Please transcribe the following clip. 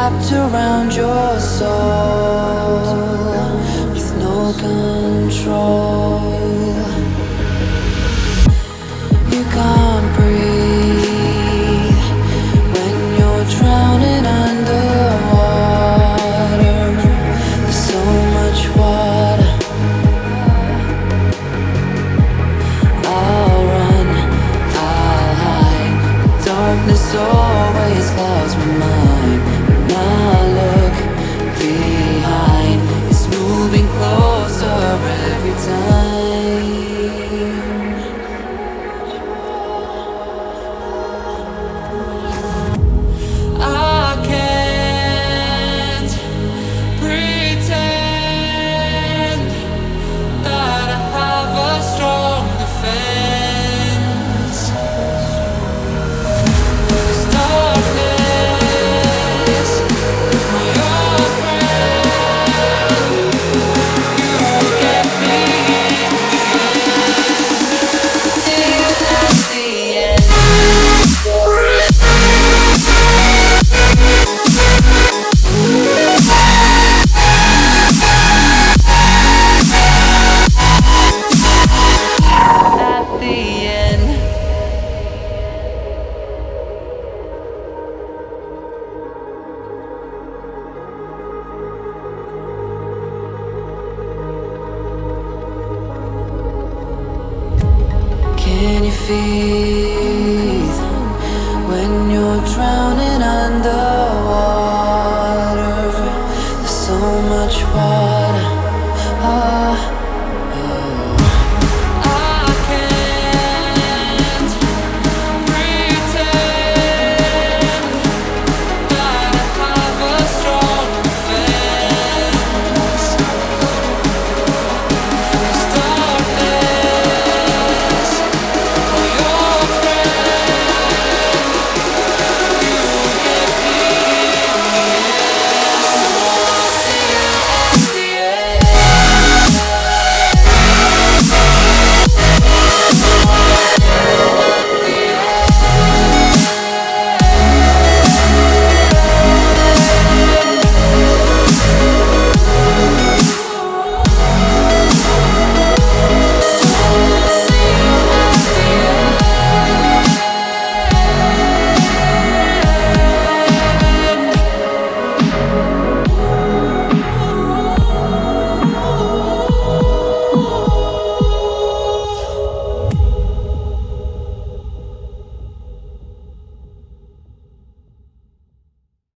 wrapped around your soul with no control. You can't breathe when you're drowning underwater. There's so much water. I'll run, I'll hide. Darkness always clouds my mind. When I look behind, it's moving closer every time. I can't pretend that I have a strong defense. 'Cause darkness, my old friend, you get me in the end. At the end. At the end. Can you feel when you're drowning?